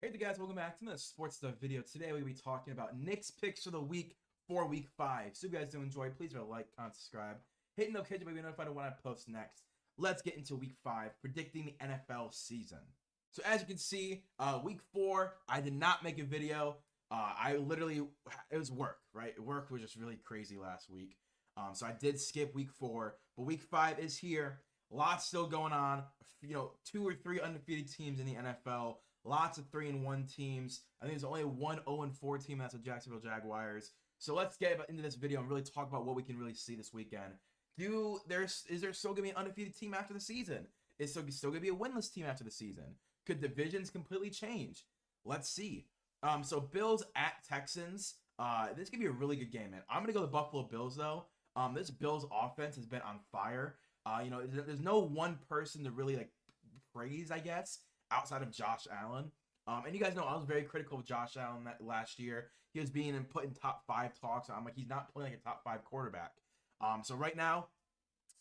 Hey there guys, welcome back to another sports stuff video. Today we're going to be talking about Knicks picks for the week for week 5. So if you guys do enjoy, please remember to like, comment, subscribe, hit the notification bell to be notified of when I post next. Let's get into week 5, predicting the NFL season. So as you can see, week 4, I did not make a video. It was work, right? Work was just really crazy last week. So I did skip week 4, but week 5 is here. Lots still going on. 2 or 3 undefeated teams in the NFL. Lots of 3-1 teams. I think there's only one 0-4 team. That's the Jacksonville Jaguars. So let's get into this video and really talk about what we can really see this weekend. Is there still gonna be an undefeated team after the season? Is there still gonna be a winless team after the season? Could divisions completely change? Let's see. So Bills at Texans. This could be a really good game, man. I'm gonna go the Buffalo Bills though. This Bills offense has been on fire. There's no one person to really praise, I guess, outside of Josh Allen. And you guys know I was very critical of Josh Allen last year. He was being put in top 5 talks. I'm like, he's not playing like a top 5 quarterback. So right now,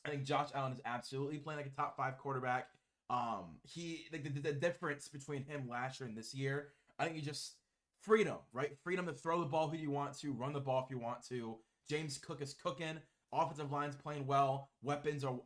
I think Josh Allen is absolutely playing like a top 5 quarterback. The difference between him last year and this year, I think he just freedom, right? Freedom to throw the ball who you want to, run the ball if you want to. James Cook is cooking. Offensive line's playing well. Weapons are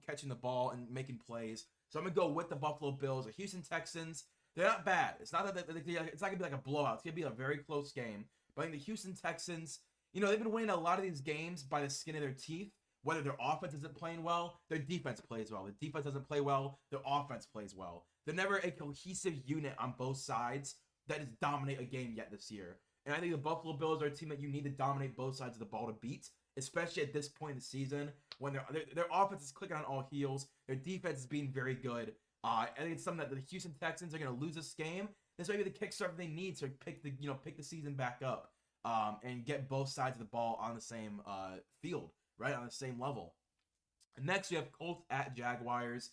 catching the ball and making plays. So I'm gonna go with the Buffalo Bills. The Houston Texans, they're not bad. It's not gonna be like a blowout. It's gonna be a very close game. But I think the Houston Texans, they've been winning a lot of these games by the skin of their teeth. Whether their offense isn't playing well, their defense plays well. The defense doesn't play well, their offense plays well. They're never a cohesive unit on both sides that is dominate a game yet this year. And I think the Buffalo Bills are a team that you need to dominate both sides of the ball to beat, especially at this point in the season when their offense is clicking on all heels. Their defense is being very good. I think it's something that the Houston Texans are going to lose this game. This may be the kickstart they need to pick the season back up and get both sides of the ball on the same field, right, on the same level. Next, we have Colts at Jaguars.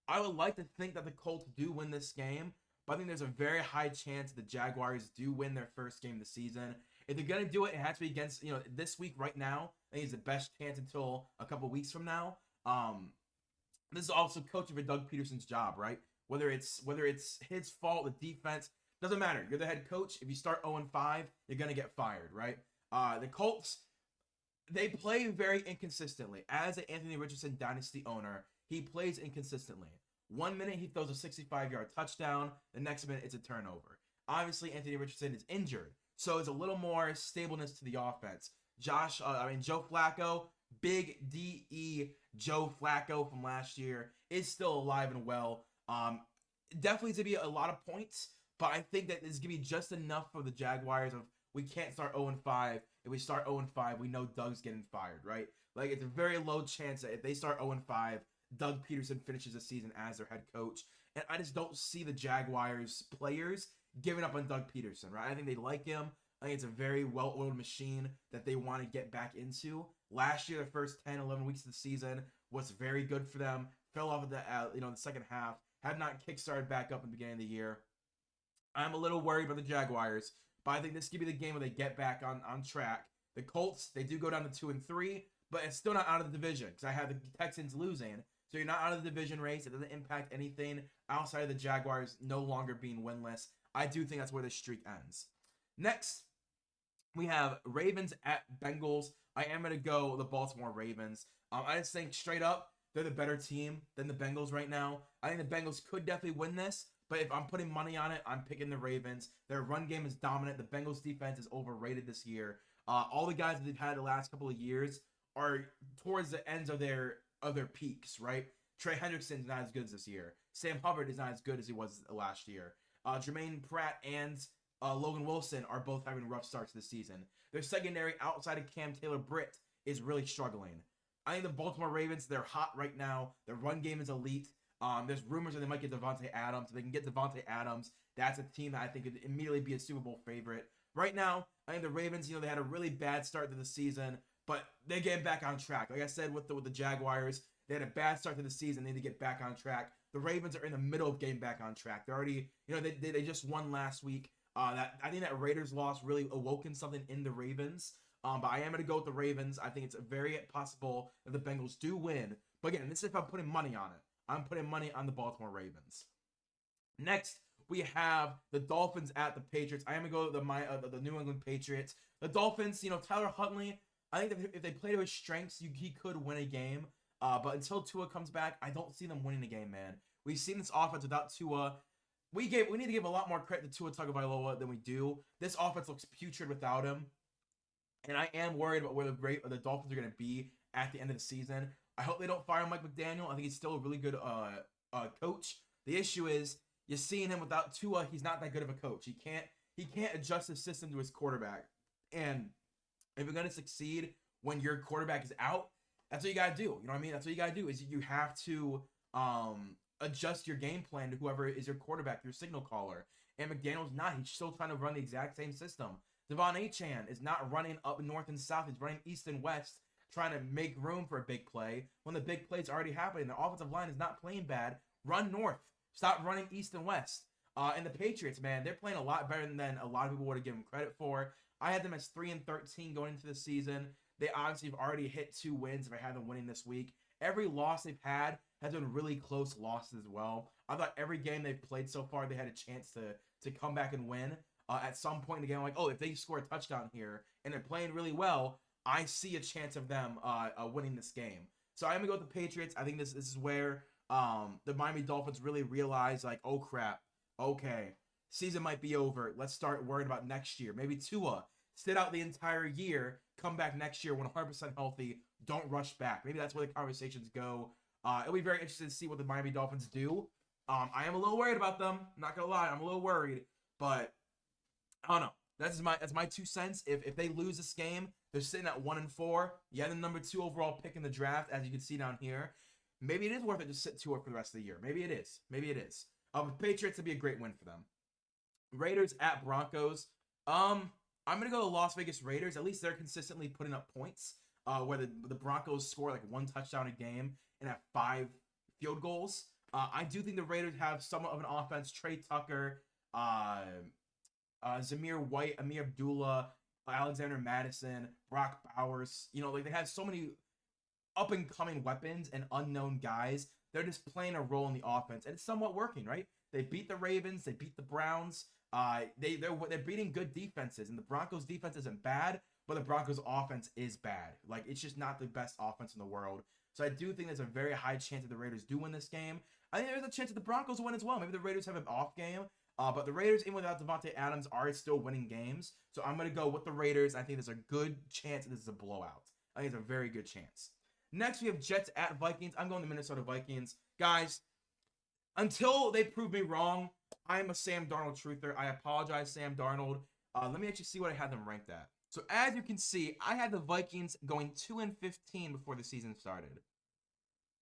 I would like to think that the Colts do win this game, but I think there's a very high chance the Jaguars do win their first game of the season. If they're going to do it, it has to be against, this week right now. I think it's the best chance until a couple weeks from now. This is also coaching for Doug Peterson's job, right? Whether it's his fault, the defense, doesn't matter. You're the head coach. If you start 0-5, you're going to get fired, right? The Colts, they play very inconsistently. As an Anthony Richardson dynasty owner, he plays inconsistently. 1 minute he throws a 65-yard touchdown. The next minute it's a turnover. Obviously, Anthony Richardson is injured, so it's a little more stableness to the offense. Joe Flacco, big DE Joe Flacco from last year is still alive and well. Definitely to be a lot of points, but I think that it's gonna be just enough for the Jaguars. Of we can't start 0-5. If we start 0-5, we know Doug's getting fired, right? Like, it's a very low chance that if they start 0-5, Doug Peterson finishes the season as their head coach. And I just don't see the Jaguars players giving up on Doug Peterson, right? I think they like him. I think it's a very well-oiled machine that they want to get back into. Last year, the first 10, 11 weeks of the season was very good for them. Fell off of the second half. Had not kickstarted back up in the beginning of the year. I'm a little worried about the Jaguars, but I think this could be the game where they get back on track. The Colts, they do go down to 2-3, but it's still not out of the division because I have the Texans losing. So you're not out of the division race. It doesn't impact anything outside of the Jaguars no longer being winless. I do think that's where the streak ends. Next, we have Ravens at Bengals. I am going to go the Baltimore Ravens. I just think straight up, they're the better team than the Bengals right now. I think the Bengals could definitely win this, but if I'm putting money on it, I'm picking the Ravens. Their run game is dominant. The Bengals defense is overrated this year. All the guys that they've had the last couple of years are towards the ends of their peaks, right? Trey Hendrickson's not as good as this year. Sam Hubbard is not as good as he was last year. Jermaine Pratt and Logan Wilson are both having rough starts this season. Their secondary outside of Cam Taylor-Britt is really struggling. I think the Baltimore Ravens, they're hot right now. Their run game is elite. There's rumors that they might get Devontae Adams. If they can get Devontae Adams, that's a team that I think could immediately be a Super Bowl favorite. Right now, I think the Ravens, they had a really bad start to the season, but they're getting back on track. Like I said with the Jaguars, they had a bad start to the season. They need to get back on track. The Ravens are in the middle of getting back on track. They're already, they just won last week. I think that Raiders loss really awoken something in the Ravens. But I am going to go with the Ravens. I think it's very possible that the Bengals do win. But again, this is if I'm putting money on it. I'm putting money on the Baltimore Ravens. Next, we have the Dolphins at the Patriots. I am going to go the New England Patriots. The Dolphins, Tyler Huntley, I think that if they play to his strengths, he could win a game. But until Tua comes back, I don't see them winning a game, man. We've seen this offense without Tua. We need to give a lot more credit to Tua Tagovailoa than we do. This offense looks putrid without him. And I am worried about where the Dolphins are going to be at the end of the season. I hope they don't fire Mike McDaniel. I think he's still a really good coach. The issue is you're seeing him without Tua. He's not that good of a coach. He can't adjust his system to his quarterback. And if you're going to succeed when your quarterback is out, that's what you got to do. You know what I mean? That's what you got to do is you have to adjust your game plan to whoever is your quarterback, your signal caller. And McDaniel's not. He's still trying to run the exact same system. Devon Achane is not running up north and south. He's running east and west, trying to make room for a big play when the big play's already happening. The offensive line is not playing bad. Run north. Stop running east and west. And the Patriots, man, they're playing a lot better than a lot of people would have given them credit for. I had them as 3-13 going into the season. They obviously have already hit 2 wins if I had them winning this week. Every loss they've had has been really close losses as well. I thought every game they've played so far, they had a chance to come back and win. At some point in the game, I'm like, oh, if they score a touchdown here and they're playing really well, I see a chance of them winning this game. So I'm going to go with the Patriots. I think this is where the Miami Dolphins really realize, like, oh, crap. Okay, season might be over. Let's start worrying about next year. Maybe Tua, sit out the entire year, come back next year 100% healthy, don't rush back. Maybe that's where the conversations go. It'll be very interesting to see what the Miami Dolphins do. I am a little worried about them. I'm not going to lie. I'm a little worried, but I don't know. That's my 2 cents. If they lose this game, they're sitting at 1-4. Yeah, the number 2 overall pick in the draft, as you can see down here. Maybe it is worth it to sit Tua for the rest of the year. Maybe it is. Maybe it is. Patriots would be a great win for them. Raiders at Broncos. I'm gonna go to Las Vegas Raiders. At least they're consistently putting up points. Where the Broncos score like 1 touchdown a game and have 5 field goals. I do think the Raiders have somewhat of an offense. Trey Tucker, Zamir White, Amir Abdullah, Alexander Madison, Brock Bowers. They have so many up-and-coming weapons and unknown guys. They're just playing a role in the offense, and it's somewhat working, right? They beat the Ravens. They beat the Browns. They're beating good defenses, and the Broncos' defense isn't bad, but the Broncos' offense is bad. Like, it's just not the best offense in the world. So I do think there's a very high chance that the Raiders do win this game. I think there's a chance that the Broncos win as well. Maybe the Raiders have an off game. But the Raiders, even without Devontae Adams, are still winning games. So I'm going to go with the Raiders. I think there's a good chance that this is a blowout. I think it's a very good chance. Next, we have Jets at Vikings. I'm going to Minnesota Vikings. Guys, until they prove me wrong, I'm a Sam Darnold truther. I apologize, Sam Darnold. Let me actually see what I had them ranked at. So as you can see, I had the Vikings going 2-15 before the season started.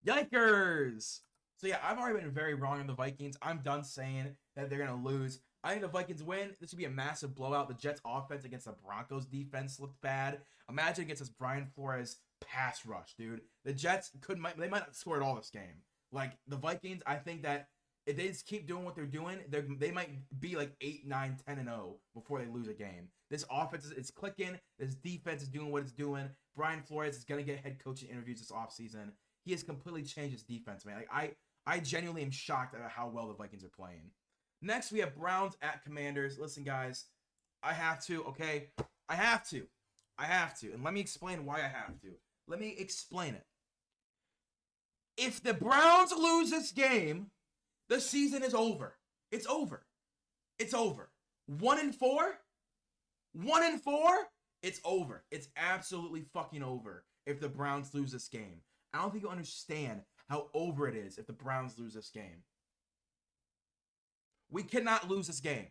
Yikers! So yeah, I've already been very wrong on the Vikings. I'm done saying that they're going to lose. I think the Vikings win. This would be a massive blowout. The Jets offense against the Broncos defense looked bad. Imagine against this Brian Flores pass rush, dude. The Jets they might not score at all this game. Like, the Vikings, I think that if they just keep doing what they're doing, they might be like 8, 9, 10-0 before they lose a game. This offense is clicking. This defense is doing what it's doing. Brian Flores is going to get head coaching interviews this offseason. He has completely changed his defense, man. Like, I genuinely am shocked at how well the Vikings are playing. Next, we have Browns at Commanders. Listen, guys, I have to, okay? I have to. And let me explain why I have to. Let me explain it. If the Browns lose this game, the season is over. It's over. 1-4? 1-4? It's over. It's absolutely fucking over if the Browns lose this game. I don't think you understand how over it is if the Browns lose this game. We cannot lose this game.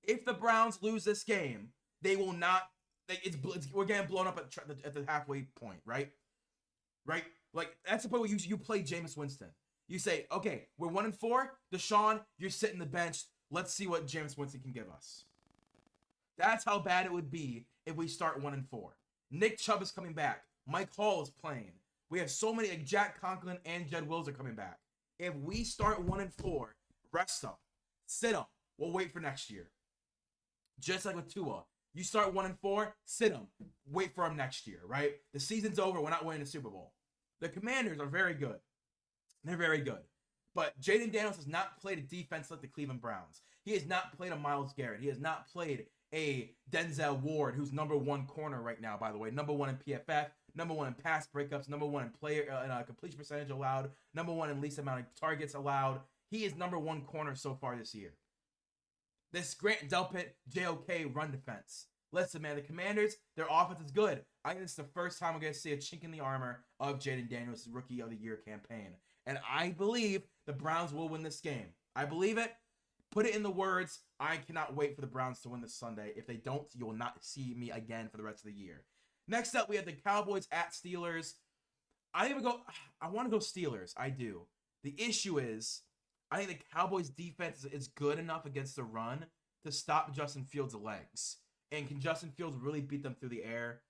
If the Browns lose this game, they will not. We're getting blown up at the halfway point, right? Right? Like, that's the point where you play Jameis Winston. You say, okay, we're 1-4. Deshaun, you're sitting the bench. Let's see what Jameis Winston can give us. That's how bad it would be if we start 1-4. Nick Chubb is coming back. Mike Hall is playing. We have so many, like Jack Conklin and Jed Wills are coming back. If we start 1-4, rest them, sit them. We'll wait for next year. Just like with Tua. You start 1-4, sit them. Wait for them next year, right? The season's over. We're not winning the Super Bowl. The Commanders are very good. They're very good. But Jaden Daniels has not played a defense like the Cleveland Browns. He has not played a Myles Garrett. He has not played a Denzel Ward, who's #1 corner right now, by the way. #1 in PFF, #1 in pass breakups, #1 in player completion percentage allowed, #1 in least amount of targets allowed. He is #1 corner so far this year. This Grant Delpit, JOK run defense. Listen, man, the Commanders, their offense is good. I think this is the first time we're going to see a chink in the armor of Jaden Daniels' Rookie of the Year campaign. And I believe the Browns will win this game. I believe it. Put it in the words. I cannot wait for the Browns to win this Sunday. If they don't, you will not see me again for the rest of the year. Next up, we have the Cowboys at Steelers. I want to go Steelers. I do. The issue is, I think the Cowboys defense is good enough against the run to stop Justin Fields' legs. And can Justin Fields really beat them through the air?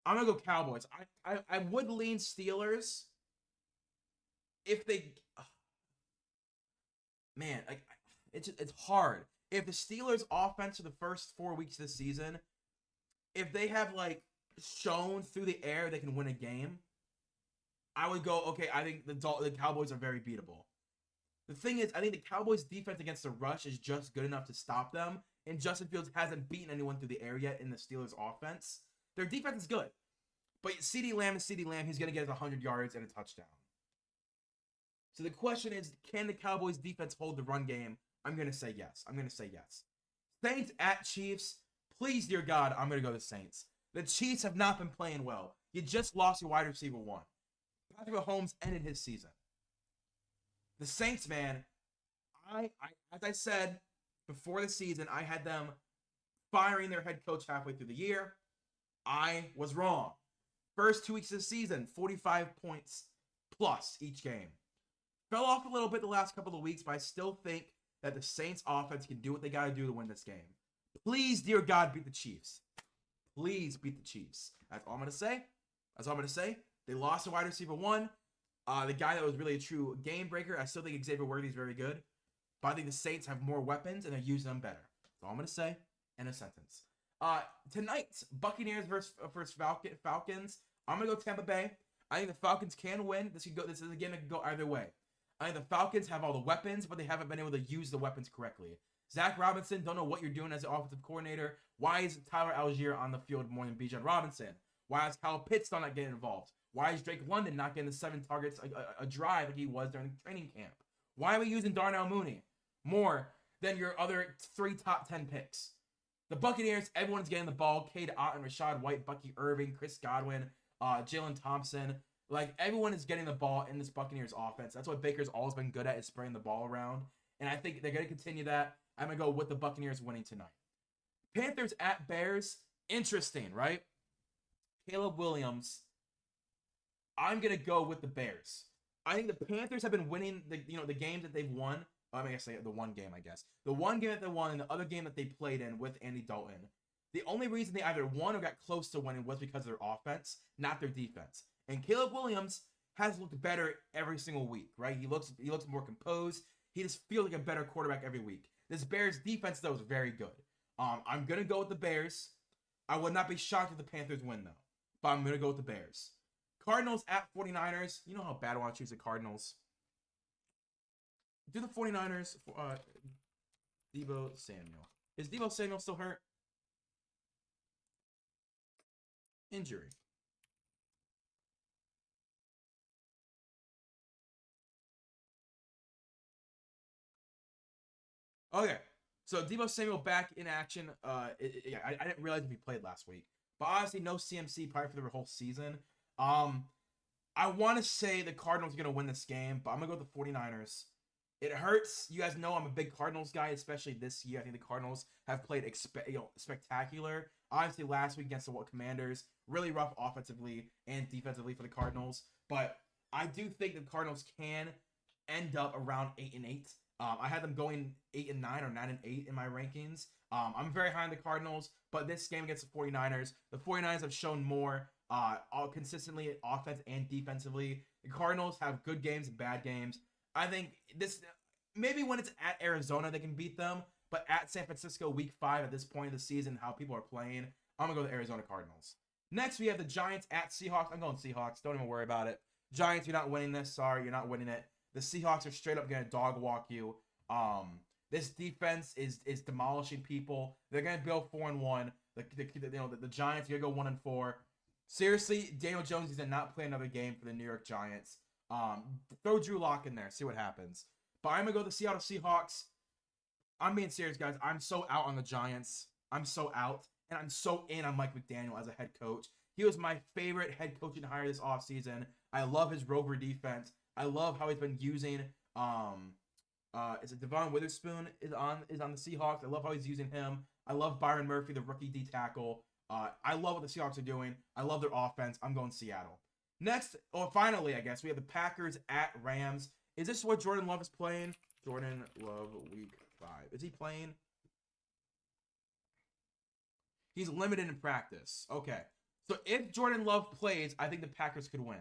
I'm going to go Cowboys. I would lean Steelers if they... Man, it's hard. If the Steelers' offense for the first 4 weeks of the season, if they have, shown through the air they can win a game, I would go, okay, I think the Cowboys are very beatable. The thing is, I think the Cowboys' defense against the rush is just good enough to stop them, and Justin Fields hasn't beaten anyone through the air yet in the Steelers' offense. Their defense is good, but CeeDee Lamb is CeeDee Lamb. He's going to get 100 yards and a touchdown. So the question is, can the Cowboys' defense hold the run game? I'm going to say yes. Saints at Chiefs. Please, dear God, I'm going to go to Saints. The Chiefs have not been playing well. You just lost your wide receiver 1. Patrick Mahomes ended his season. The Saints, man, as I said before the season, I had them firing their head coach halfway through the year. I was wrong. First 2 weeks of the season, 45 points plus each game. Fell off a little bit the last couple of weeks, but I still think that the Saints offense can do what they got to do to win this game. Please, dear God, beat the Chiefs. Please beat the Chiefs. That's all I'm going to say. They lost a wide receiver 1. The guy that was really a true game breaker. I still think Xavier Worthy is very good. But I think the Saints have more weapons and they're using them better. That's all I'm going to say in a sentence. Tonight, Buccaneers versus Falcons. I'm going to go Tampa Bay. I think the Falcons can win. This is a game that can go either way. I think the Falcons have all the weapons, but they haven't been able to use the weapons correctly. Zach Robinson, don't know what you're doing as an offensive coordinator. Why is Tyler Algier on the field more than Bijan Robinson? Why is Kyle Pitts still not getting involved? Why is Drake London not getting the 7 targets a drive like he was during training camp? Why are we using Darnell Mooney more than your other 3 top 10 picks? The Buccaneers, everyone's getting the ball. Cade Otton, Rashad White, Bucky Irving, Chris Godwin, Jalen Thompson. Everyone is getting the ball in this Buccaneers offense. That's what Baker's always been good at, is spraying the ball around. And I think they're going to continue that. I'm going to go with the Buccaneers winning tonight. Panthers at Bears. Interesting, right? Caleb Williams. I'm going to go with the Bears. I think the Panthers have been winning the games that they've won. I mean, I say the one game, I guess. The one game that they won and the other game that they played in with Andy Dalton. The only reason they either won or got close to winning was because of their offense, not their defense. And Caleb Williams has looked better every single week, right? He looks more composed. He just feels like a better quarterback every week. This Bears defense, though, is very good. I'm going to go with the Bears. I would not be shocked if the Panthers win, though. But I'm going to go with the Bears. Cardinals at 49ers. You know how bad I want to choose the Cardinals. Do the 49ers for Deebo Samuel. Is Deebo Samuel still hurt? Injury. Okay, so Deebo Samuel back in action. I didn't realize if he played last week, but honestly, no CMC probably for the whole season. I want to say the Cardinals are gonna win this game, but I'm gonna go with the 49ers. It hurts. You guys know I'm a big Cardinals guy, especially this year. I think the Cardinals have played spectacular. Obviously, last week against the Commanders, really rough offensively and defensively for the Cardinals. But I do think the Cardinals can end up around 8-8. I had them going 8-9 or 9-8 in my rankings. I'm very high on the Cardinals, but this game against the 49ers, the 49ers have shown more consistently offense and defensively. The Cardinals have good games and bad games. I think this, maybe when it's at Arizona, they can beat them, but at San Francisco week 5 at this point of the season, how people are playing, I'm going to go with the Arizona Cardinals. Next, we have the Giants at Seahawks. I'm going Seahawks. Don't even worry about it. Giants, you're not winning this. Sorry, you're not winning it. The Seahawks are straight up going to dog walk you. This defense is demolishing people. They're gonna go 4-1. The Giants are gonna go 1-4. Seriously, Daniel Jones is gonna not play another game for the New York Giants. Throw Drew Lock in there, see what happens. But I'm gonna go the Seattle Seahawks. I'm being serious, guys. I'm so out on the Giants. I'm so out, and I'm so in on Mike McDaniel as a head coach. He was my favorite head coaching hire this offseason. I love his rover defense. I love how he's been using is it Devon Witherspoon is on the Seahawks. I love how he's using him. I love Byron Murphy, the rookie D tackle. I love what the Seahawks are doing. I love their offense. I'm going Seattle. Next, or finally, I guess we have the Packers at Rams. Is this what Jordan Love is playing? Jordan Love week 5. Is he playing? He's limited in practice. Okay. So if Jordan Love plays, I think the Packers could win.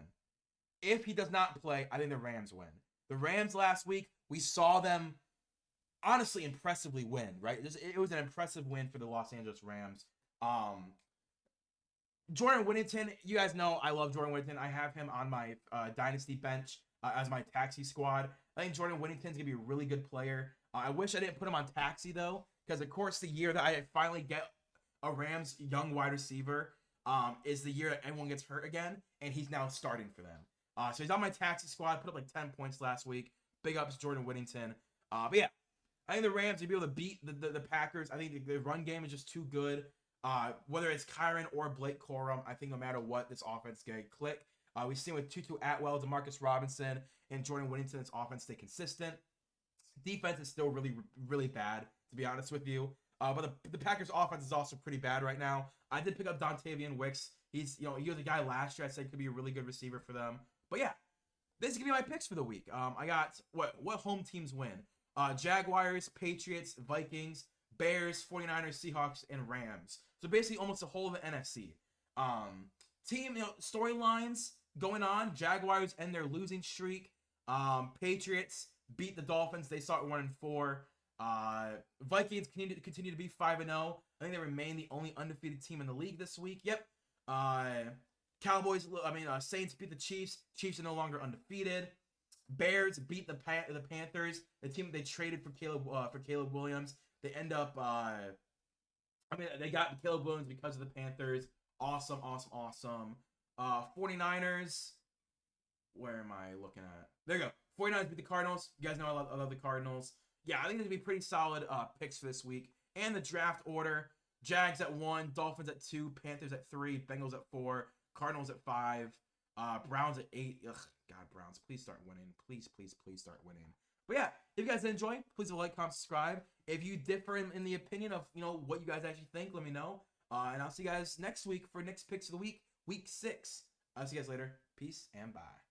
If he does not play, I think the Rams win. The Rams last week, we saw them honestly impressively win, right? It was an impressive win for the Los Angeles Rams. Jordan Whittington, you guys know I love Jordan Whittington. I have him on my dynasty bench as my taxi squad. I think Jordan Whittington's going to be a really good player. I wish I didn't put him on taxi, though, because, of course, the year that I finally get a Rams young wide receiver is the year that everyone gets hurt again, and he's now starting for them. So he's on my taxi squad, put up like 10 points last week. Big ups Jordan Whittington. But yeah, I think the Rams will be able to beat the Packers. I think the run game is just too good. Whether it's Kyron or Blake Corum, I think no matter what, this offense is going to click. We've seen with Tutu Atwell, Demarcus Robinson, and Jordan Whittington, this offense stay consistent. Defense is still really, really bad, to be honest with you. But the Packers offense is also pretty bad right now. I did pick up Dontavian Wicks. He was a guy last year I said could be a really good receiver for them. But yeah, this is gonna be my picks for the week. I got what home teams win? Jaguars, Patriots, Vikings, Bears, 49ers, Seahawks, and Rams. So basically almost the whole of the NFC. Team storylines going on. Jaguars end their losing streak. Patriots beat the Dolphins. They start 1-4. Vikings continue to be 5-0. I think they remain the only undefeated team in the league this week. Yep. Saints beat the Chiefs. Chiefs are no longer undefeated. Bears beat the Panthers, the team they traded for Caleb Williams. They end up they got Caleb Williams because of the Panthers. Awesome. 49ers. Where am I looking at? There you go. 49ers beat the Cardinals. You guys know I love the Cardinals. Yeah, I think there's going to be pretty solid picks for this week. And the draft order. Jags at 1, Dolphins at 2, Panthers at 3, Bengals at 4, Cardinals at 5, Browns at 8. Ugh, God, Browns, please start winning. Please start winning. But yeah, if you guys enjoy, please like, comment, subscribe. If you differ in the opinion of what you guys actually think, let me know. And I'll see you guys next week for next picks of the week, week 6. I'll see you guys later. Peace and bye.